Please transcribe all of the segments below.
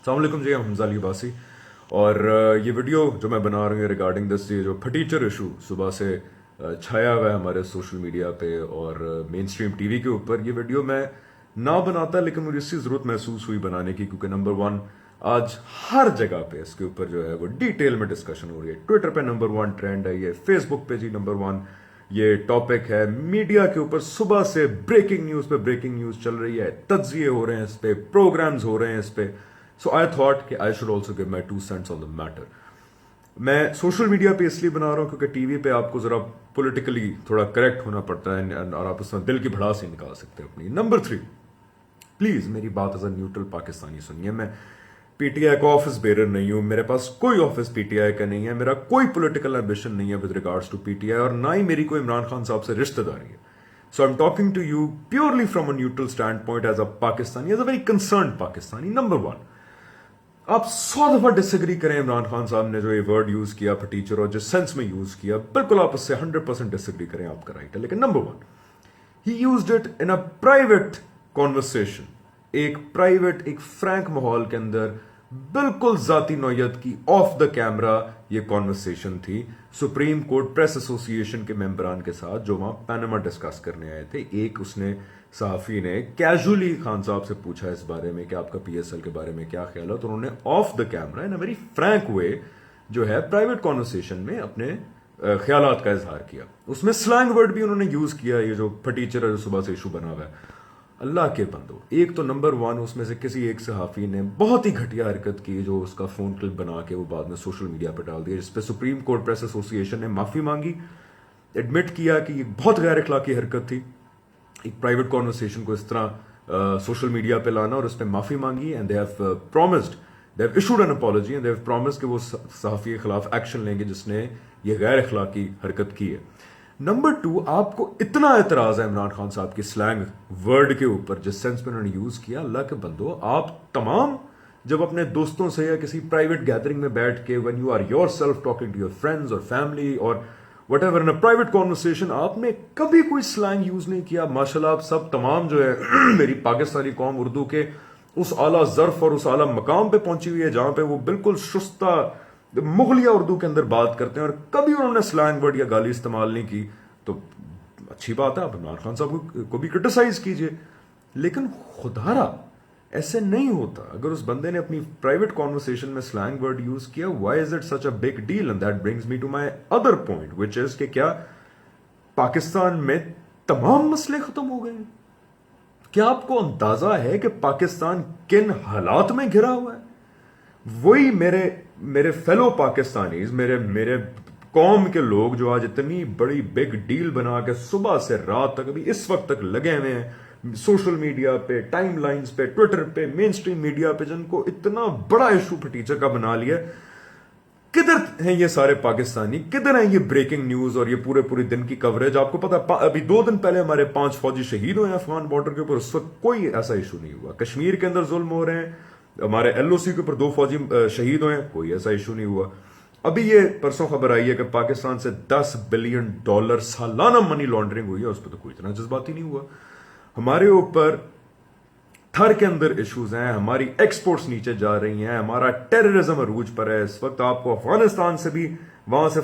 अस्सलाम वालेकुम जी, हम हमजा अली अब्बासी और ये वीडियो जो मैं बना रहा हूँ रिगार्डिंग दिस ये जो फटीचर इशू सुबह से छाया हुआ है हमारे सोशल मीडिया पे और मेन स्ट्रीम टीवी के ऊपर, ये वीडियो मैं ना बनाता लेकिन मुझे इसकी ज़रूरत महसूस हुई बनाने की, क्योंकि नंबर वन आज हर जगह पे इसके ऊपर जो है वो डिटेल में डिस्कशन हो रही है। ट्विटर पे नंबर वन ट्रेंड है ये, फेसबुक पे जी नंबर वन ये टॉपिक है, मीडिया के ऊपर सुबह से ब्रेकिंग न्यूज़ पे ब्रेकिंग न्यूज़ चल रही है, तज्जिए हो रहे हैं इस पे, प्रोग्राम्स हो रहे हैं इस पे। सो आई थॉट कि I should also give my 2 cents on the matter. मैं सोशल मीडिया पे इसलिए बना रहा हूँ क्योंकि टीवी पे आपको जरा पॉलिटिकली थोड़ा करेक्ट होना पड़ता है और आप उसमें दिल की भड़ास ही निकाल सकते हैं अपनी। नंबर 3, प्लीज मेरी बात एज अ न्यूट्रल पाकिस्तानी सुनिए। मैं पीटीआई का ऑफिस बेरर नहीं हूं, मेरे पास कोई ऑफिस पीटीआई का नहीं है, मेरा कोई पॉलिटिकल एम्बिशन नहीं है विद रिगार्ड्स टू पीटीआई, और ना ही मेरी कोई इमरान खान साहब से रिश्तेदारी है। So I am talking to you purely from a neutral standpoint as a Pakistani, as a very concern Pakistani. Number 1, आप 100 दफा डिसएग्री करें इमरान खान साहब ने जो ये वर्ड यूज किया टीचर और जिस सेंस में यूज किया, बिल्कुल आप उससे 100% डिसएग्री करें, आपका राइट है। लेकिन number 1, he used it in a private conversation, एक प्राइवेट एक फ्रैंक माहौल के अंदर, बिल्कुल जाती नौयत की ऑफ द कैमरा ये कॉन्वर्सेशन थी सुप्रीम कोर्ट प्रेस एसोसिएशन के मेंबरान के साथ जो वहां पैनामा डिस्कस करने आए थे। एक उसने सहाफी ने कैजुअली खान साहब से पूछा इस बारे में कि आपका पीएसएल के बारे में क्या ख्याल है, तो उन्होंने off the camera in a very frank way जो है प्राइवेट कॉन्वर्सेशन में अपने ख्यालात का इजहार किया। उसमें स्लैंग वर्ड भी उन्होंने यूज किया, ये जो फटीचर है जो सुबह से इशू बना हुआ है। अल्लाह के बंदो, एक तो नंबर 1 उसमें से किसी एक सहाफी ने बहुत ही घटिया हरकत की जो उसका फोन क्लिप बना के वो बाद में सोशल मीडिया पर डाल दिया, जिसपे सुप्रीम कोर्ट प्रेस एसोसिएशन ने माफी मांगी, एडमिट किया कि ये बहुत गैर अखलाकी हरकत थी एक प्राइवेट कॉन्वर्सेशन को इस तरह सोशल मीडिया पे लाना, और उस पर माफी मांगी and they have promised, they have issued N apology and they have promised कि वो सहाफी के खिलाफ एक्शन लेंगे जिसने ये गैर अखलाकी हरकत की है। नंबर 2, आपको इतना एतराज है इमरान खान साहब की स्लैंग वर्ड के ऊपर जिस सेंस में उन्होंने यूज किया। अल्लाह के बंदो, आप तमाम जब अपने दोस्तों से या किसी प्राइवेट गैदरिंग में बैठ के when you are yourself talking to your friends और फैमिली और whatever in a private conversation, आपने कभी कोई स्लैंग यूज नहीं किया। माशाल्लाह आप सब तमाम जो है मेरी पाकिस्तानी कौम उर्दू के उस आला ज़र्फ और उस आला मकाम पे पहुंची हुई है जहां पे वो बिल्कुल शुस्ता मुगलिया उर्दू के अंदर बात करते हैं और कभी उन्होंने स्लैंग वर्ड या गाली इस्तेमाल नहीं की। तो अच्छी बात है, आप इमरान खान साहब को भी क्रिटिसाइज कीजिए, लेकिन खुदारा ऐसे नहीं होता। अगर उस बंदे ने अपनी प्राइवेट कॉन्वर्सेशन में स्लैंग वर्ड यूज किया, why is it such a big deal? And that brings me to my other point which is कि क्या पाकिस्तान में तमाम मसले खत्म हो गए हैं? क्या आपको अंदाजा है कि पाकिस्तान किन हालात में घिरा हुआ है? वही मेरे फेलो पाकिस्तानीज, मेरे कौम के लोग जो आज इतनी बड़ी बिग डील बना के सुबह से रात तक अभी इस वक्त तक लगे हुए हैं सोशल मीडिया पे, टाइम लाइन्स पे, ट्विटर पे, मेन स्ट्रीम मीडिया पे, जिनको इतना बड़ा इशू फटीचर का बना लिया, किधर हैं ये सारे पाकिस्तानी? किधर हैं ये ब्रेकिंग न्यूज और ये पूरे दिन की कवरेज? आपको पता अभी 2 दिन पहले हमारे 5 फौजी शहीद हुए हैं अफगान बॉर्डर के ऊपर, उस वक्त कोई ऐसा इशू नहीं हुआ। कश्मीर के अंदर जुल्म हो रहे हैं, हमारे एलओसी के ऊपर 2 फौजी शहीद हुए हैं, कोई ऐसा इशू नहीं हुआ। अभी ये परसों खबर आई है कि पाकिस्तान से $10 बिलियन सालाना मनी लॉन्ड्रिंग हुई है, उस पर तो कोई इतना जज्बाती नहीं हुआ। हमारे ऊपर थर के अंदर इश्यूज हैं, हमारी एक्सपोर्ट्स नीचे जा रही हैं, हमारा टेररिज्म अरूज पर है इस वक्त। आपको अफगानिस्तान से भी वहां से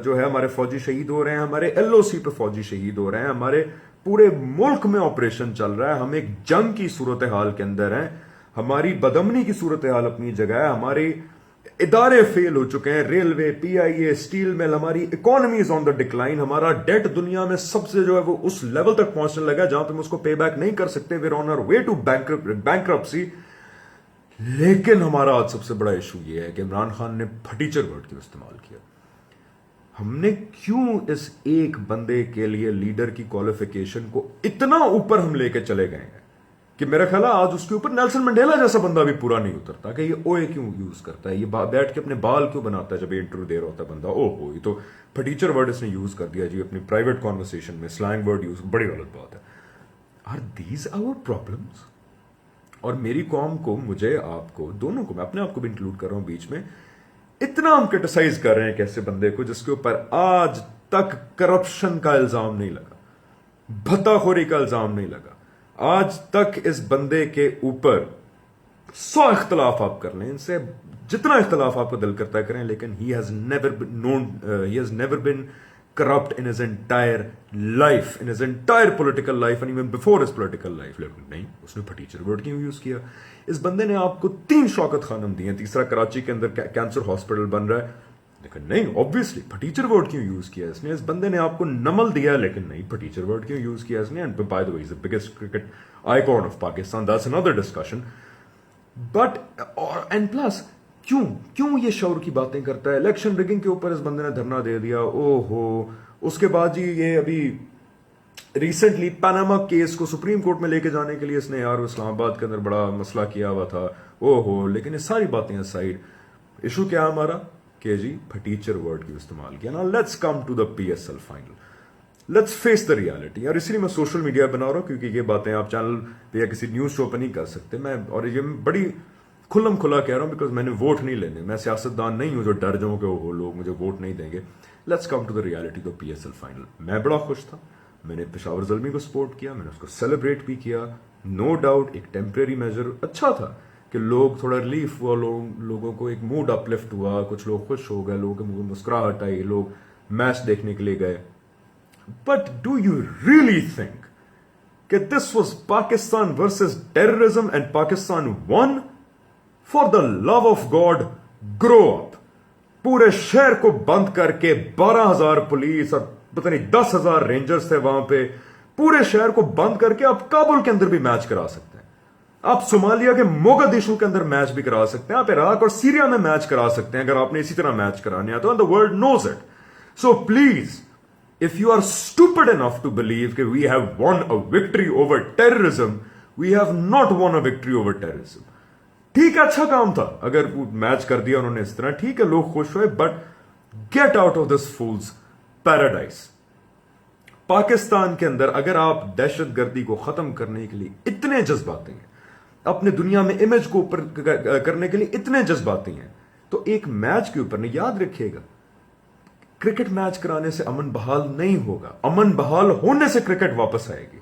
जो है हमारे फौजी शहीद हो रहे हैं, हमारे एलओसी पे फौजी शहीद हो रहे हैं, हमारे पूरे मुल्क में ऑपरेशन चल रहा है, हम एक जंग की सूरत हाल के अंदर हैं, हमारी बदमनी की सूरत हाल अपनी जगह है, हमारे इदारे फेल हो चुके हैं, रेलवे, पीआईए, स्टील मिल, हमारी economy is on the decline, हमारा डेट दुनिया में सबसे जो है वो उस लेवल तक पहुंचने लगा जहां पे हम उसको पे बैक नहीं कर सकते, we are on our way to bankruptcy. लेकिन हमारा आज सबसे बड़ा इशू ये है कि इमरान खान ने फटीचर वर्ड क्यों इस्तेमाल किया? हमने क्यों इस एक बंदे के लिए लीडर की क्वालिफिकेशन को इतना ऊपर हम लेके चले गए हैं कि मेरा ख्याल है आज उसके ऊपर नेल्सन मंडेला जैसा बंदा भी पूरा नहीं उतरता कि ये ओए क्यों यूज करता है, ये बैठ के अपने बाल क्यों बनाता है जब ये इंटरव्यू दे रहा होता है बंदा। ओहो, ये तो फटीचर वर्ड इसने यूज कर दिया जी अपनी प्राइवेट कॉन्वर्सेशन में, स्लैंग वर्ड यूज, बड़ी गलत बात है। Are these our problems? और मेरी कौम को, मुझे, आपको, दोनों को, मैं अपने आप को भी इंक्लूड कर रहा हूं बीच में, इतना हम क्रिटिसाइज कर रहे हैं कैसे बंदे को जिसके ऊपर आज तक करप्शन का इल्जाम नहीं लगा, भत्ताखोरी का इल्जाम नहीं लगा, आज तक इस बंदे के ऊपर 100 اختلاف آپ کر لیں ان سے, جتنا اختلاف آپ کو دل کرتا ہے کریں, لیکن he has never been corrupt in his entire life, in his entire political life and even before his political life. لیکن نہیں, اس نے پھٹیچر ورڈ کیوں یوز کیا؟ اس بندے نے آپ کو 3 شوکت خانم دی ہیں, تیسرا کراچی کے اندر کینسر ہاسپٹل بن رہا ہے, لیکن نہیں, obviously پھٹیچر ورڈ کیوں یوز کیا اس نے؟ اس بندے نے آپ کو نمل دیا, لیکن نہیں, پھٹیچر ورڈ کیوں یوز کیا اس نے؟ And by the way, he's the biggest cricket icon of Pakistan. That's another discussion. But and plus کیوں یہ شعور کی باتیں کرتا ہے؟ الیکشن رگنگ کے اوپر اس بندے نے دھرنا دے دیا, او ہو. اس کے بعد جی یہ ابھی ریسنٹلی پاناما کیس کو سپریم کورٹ میں لے کے جانے کے لیے اس نے یار اسلام آباد کے اندر بڑا مسئلہ کیا ہوا تھا, او ہو. لیکن یہ ساری باتیں اسائڈ, ایشو کیا ہے ہمارا کہ جی پھٹیچر ورڈ کی استعمال کیا نا. Let's come to the PSL final, let's face the reality. اور اس لیے میں سوشل میڈیا بنا رہا ہوں کیونکہ یہ باتیں آپ چینل پہ یا کسی نیوز شو پہ نہیں کر سکتے. میں اور یہ بڑی کھلم کھلا کہہ رہا ہوں بیکاز میں نے ووٹ نہیں لینے, میں سیاستدان نہیں ہوں جو ڈر جاؤں کہ وہ لوگ مجھے ووٹ نہیں دیں گے. Let's come to the reality, the PSL final. میں بڑا خوش تھا, میں نے پشاور زلمی کو سپورٹ کیا, میں نے اس کو سیلیبریٹ بھی کیا. نو ڈاؤٹ ایک ٹیمپریری میجر اچھا تھا کہ لوگ تھوڑا ریلیف ہوا, لوگوں کو ایک موڈ اپ لفٹ ہوا, کچھ لوگ خوش ہو گئے, لوگوں کے منہ مسکراہٹ آئی, لوگ میچ دیکھنے کے لیے گئے. But do you really think کہ this was Pakistan versus terrorism and Pakistan one? For the love of God grow up. پورے شہر کو بند کر کے 12,000 پولیس اور پتہ نہیں 10,000 رینجرز تھے وہاں پہ, پورے شہر کو بند کر کے آپ کابل کے اندر بھی میچ کرا سکتے ہیں, آپ صومالیہ کے موگادیشو کے اندر میچ بھی کرا سکتے ہیں, آپ عراق اور سیریا میں میچ کرا سکتے ہیں اگر آپ نے اسی طرح میچ کرانے ہیں تو. And the world knows it. So please, if you are stupid enough to believe that we have won a victory over terrorism, we have not won a victory over terrorism. ٹھیک ہے, اچھا کام تھا اگر match کر دیا انہوں نے اس طرح, ٹھیک ہے, لوگ خوش ہوئے, but get out of this fools paradise. Pakistan کے اندر اگر آپ دہشت گردی کو ختم کرنے کے لیے اتنے جذباتی ہیں, اپنے دنیا میں امیج کو اوپر کرنے کے لیے اتنے جذباتی ہیں, تو ایک میچ کے اوپر نہیں, یاد رکھیے گا کرکٹ میچ کرانے سے امن بحال نہیں ہوگا, امن بحال ہونے سے کرکٹ واپس آئے گی.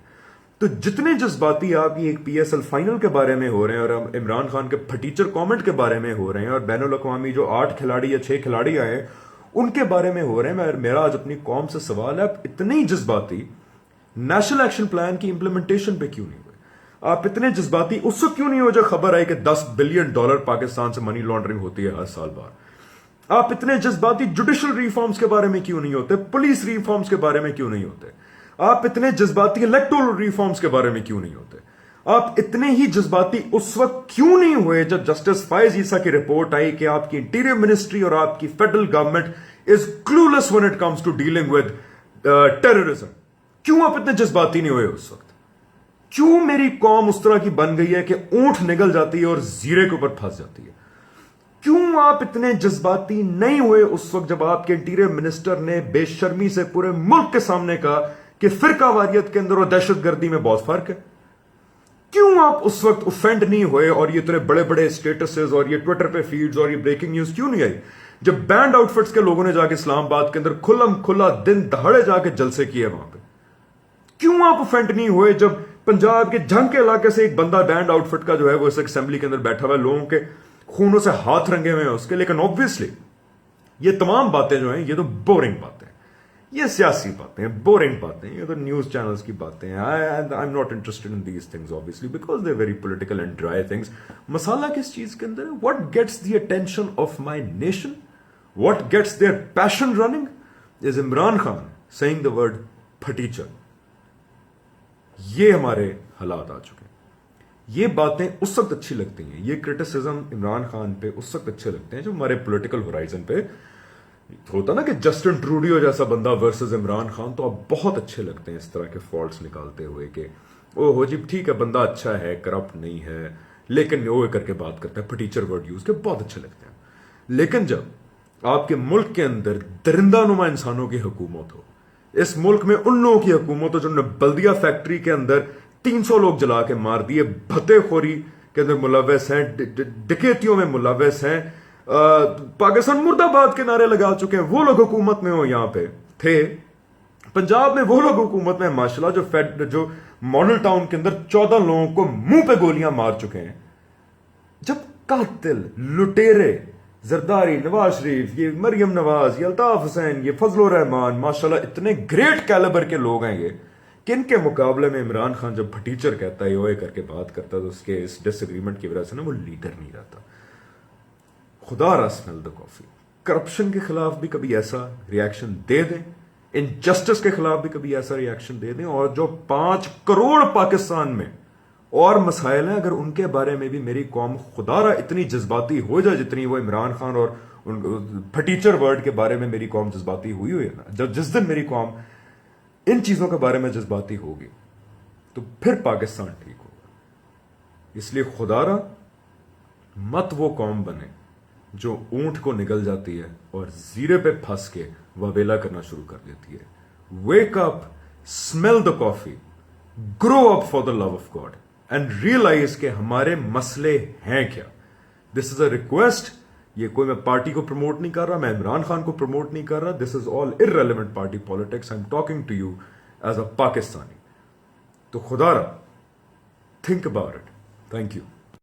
تو جتنے جذباتی آپ یہ ایک PSL فائنل کے بارے میں ہو رہے ہیں اور عمران خان کے پھٹیچر کامنٹ کے بارے میں ہو رہے ہیں اور بین الاقوامی جو 8 کھلاڑی یا 6 کھلاڑی آئے ہیں ان کے بارے میں ہو رہے ہیں, میرا آج اپنی قوم سے سوال ہے, آپ اتنے ہی جذباتی نیشنل ایکشن پلان کی امپلیمنٹیشن پہ کیوں نہیں ہوئے؟ آپ اتنے جذباتی اس وقت کیوں نہیں ہو جب خبر آئی کہ $10 بلین پاکستان سے منی لانڈرنگ ہوتی ہے ہر سال بار؟ آپ اتنے جذباتی جوڈیشل ریفارمز کے بارے میں کیوں نہیں ہوتے, پولیس ریفارمز کے بارے میں کیوں نہیں ہوتے, آپ اتنے جذباتی الیکٹورل ریفارمز کے بارے میں کیوں نہیں ہوتے, آپ اتنے ہی جذباتی اس وقت کیوں نہیں ہوئے جب جسٹس فائز عیسیٰ کی رپورٹ آئی کہ آپ کی انٹیریئر منسٹری اور آپ کی federal government is clueless when it comes to dealing with terrorism. کیوں آپ اتنے جذباتی نہیں ہوئے اس وقت؟ کیوں میری قوم اس طرح کی بن گئی ہے کہ اونٹ نگل جاتی ہے اور زیرے کے اوپر پھنس جاتی ہے؟ کیوں آپ اتنے جذباتی نہیں ہوئے اس وقت جب آپ کے انٹیریئر منسٹر نے بے شرمی سے پورے ملک کے سامنے کہا کہ فرقہ واریت کے اندر اور دہشت گردی میں بہت فرق ہے؟ کیوں آپ اس وقت اوفینڈ نہیں ہوئے اور یہ اتنے بڑے بڑے اسٹیٹسز اور یہ ٹویٹر پہ فیڈز اور یہ بریکنگ نیوز کیوں نہیں آئی جب بینڈ آؤٹ فٹس کے لوگوں نے جا کے اسلام آباد کے اندر کھلم کھلا دن دہاڑے جا کے جلسے کیے وہاں پہ؟ کیوں آپ اوفینڈ نہیں ہوئے جب پنجاب کے جھنگ کے علاقے سے ایک بندہ بینڈ آؤٹ فٹ کا جو ہے وہ اس اسمبلی کے اندر بیٹھا ہوا ہے, لوگوں کے خونوں سے ہاتھ رنگے ہوئے ہیں اس کے؟ لیکن obviously یہ تمام باتیں جو ہیں یہ تو بورنگ باتیں, یہ سیاسی باتیں, بورنگ باتیں, یہ تو نیوز چینلز کی باتیں ہیں. I'm not interested in these things obviously because they're very political and dry things. مسالہ کس چیز کے اندر ہے؟ What gets the attention of my nation? What gets their passion running is Imran Khan saying the word پھٹیچر. یہ ہمارے حالات آ چکے ہیں. یہ باتیں اس وقت اچھی لگتی ہیں, یہ کرٹیسزم عمران خان پہ اس وقت اچھے لگتے ہیں جب ہمارے پولیٹیکل ہورائزن پہ ہوتا نا کہ جسٹن ٹروڈیو جیسا بندہ ورسز عمران خان, تو آپ بہت اچھے لگتے ہیں اس طرح کے فالٹس نکالتے ہوئے کہ او ہو جی ٹھیک ہے بندہ اچھا ہے, کرپٹ نہیں ہے, لیکن وہ کر کے بات کرتا ہے, پھٹیچر ورڈ یوز کے بہت اچھے لگتے ہیں. لیکن جب آپ کے ملک کے اندر درندہ نما انسانوں کی حکومت ہو, اس ملک میں ان لوگوں کی حکومت ہو جنہوں نے بلدیہ فیکٹری کے اندر 300 لوگ جلا کے مار دیے, بھتے خوری کے اندر ملوث ہیں, ڈکیتیوں میں ملوث ہیں, پاکستان مرد آباد کے نعرے لگا چکے ہیں, وہ لوگ حکومت میں ہو یہاں پہ تھے. پنجاب میں وہ لوگ حکومت میں ماشاءاللہ جو ماڈل ٹاؤن کے اندر 14 لوگوں کو منہ پہ گولیاں مار چکے ہیں. जब कातिल, लुटेरे, जरदारी, नवाज शरीफ, ये मरियम नवाज, ये अल्ताफ हुसैन, ये फजल रहमान, माशाल्लाह इतने ग्रेट कैलिबर के लोग हैं ये, कि इनके मुकाबले में इमरान खान जब फटीचर कहता है, ओए करके बात करता है, तो उसके इस डिसएग्रीमेंट की वजह से ना वो लीडर नहीं रहता. खुदा रा स्मेल द कॉफी. करप्शन के खिलाफ भी कभी ऐसा रिएक्शन दे दें, इनजस्टिस के खिलाफ भी कभी ऐसा रिएक्शन दे दें, और जो 5 करोड़ पाकिस्तान में और मसाइल हैं, अगर उनके बारे में भी मेरी कौम खुदारा इतनी जज्बाती हो जाए जितनी वो इमरान खान और फटीचर वर्ड के बारे में मेरी कौम जज्बाती हुई है ना, जब जिस दिन मेरी कौम इन चीजों के बारे में जज्बाती होगी तो फिर पाकिस्तान ठीक होगा. इसलिए खुदारा मत वो कौम बने जो ऊंट को निगल जाती है और जीरे पे फंस के ववेला करना शुरू कर देती है. Wake up, smell the coffee, grow up for the love of God and realize के हमारे मसले हैं क्या. This is a request. ये कोई मैं पार्टी को प्रमोट नहीं कर रहा, मैं इमरान खान को प्रमोट नहीं कर रहा. This is all irrelevant party politics. I am talking to you as a Pakistani. तो खुदारा think about it. Thank you.